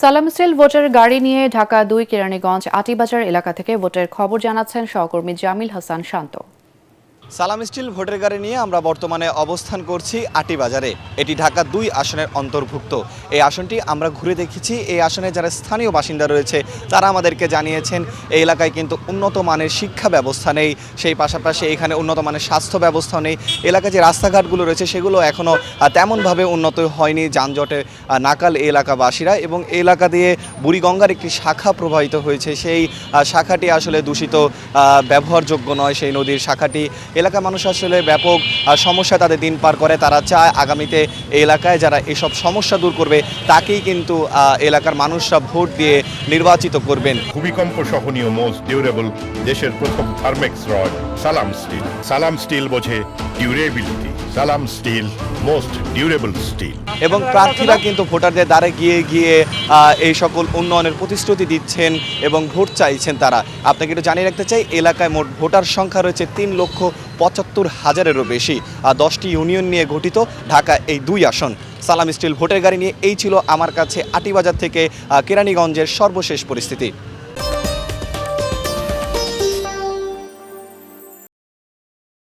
সালাম স্টিল ভোটের গাড়ি নিয়ে ঢাকা-২ কেরানীগঞ্জ আটিবাজার এলাকা থেকে ভোটের খবর জানাচ্ছেন সহকর্মী জামিল হাসান শান্ত। সালাম স্টিল ভোটের গাড়ি নিয়ে আমরা বর্তমানে অবস্থান করছি আটিবাজারে। এটি ঢাকা-২ আসনের অন্তর্ভুক্ত। এই আসনটি আমরা ঘুরে দেখেছি। এই আসনে যারা স্থানীয় বাসিন্দা রয়েছে তারা আমাদেরকে জানিয়েছেন এই এলাকায় কিন্তু উন্নত মানের শিক্ষা ব্যবস্থা নেই, সেই পাশাপাশি এখানে উন্নত মানের স্বাস্থ্য ব্যবস্থা নেই। এলাকায় যে রাস্তাঘাটগুলো রয়েছে সেগুলো এখনও তেমনভাবে উন্নত হয়নি, যানজটে নাকাল এই এলাকাবাসীরা। এবং এই এলাকা দিয়ে বুড়িগঙ্গার একটি শাখা প্রবাহিত হয়েছে, সেই শাখাটি আসলে দূষিত, ব্যবহারযোগ্য নয়। সেই নদীর শাখাটি এলাকার মানুষ আসলে ব্যাপক সমস্যা তাদের দিন পার করে। তারা চায় আগামীতে এই এলাকায় যারা এসব সমস্যা দূর করবে তাকেই কিন্তু এলাকার মানুষরা ভোট দিয়ে নির্বাচিত করবেন। ভূমিকম্প সহনীয় মোস্ট ডিউরেবল দেশের প্রথম থার্মেক্স রড সালাম স্টিল। সালাম স্টিল বোঝে ডিউরেবিলিটি। সালাম স্টিল মোস্ট ডিউরেবল স্টিল। এবং প্রার্থীরা কিন্তু ভোটারদের দ্বারে গিয়ে গিয়ে এই সকল উন্নয়নের প্রতিশ্রুতি দিচ্ছেন এবং ভোট চাইছেন তারা। আপনাকে একটু জানিয়ে রাখতে চাই, এলাকায় মোট ভোটার সংখ্যা রয়েছে ৩,৭৫,০০০-এরও বেশি। 10টি ইউনিয়ন নিয়ে গঠিত ঢাকা এই ২ আসন। সালাম স্টিল ভোটের গাড়ি নিয়ে এই ছিল আমার কাছে আটিবাজার থেকে কেরানীগঞ্জের সর্বশেষ পরিস্থিতি।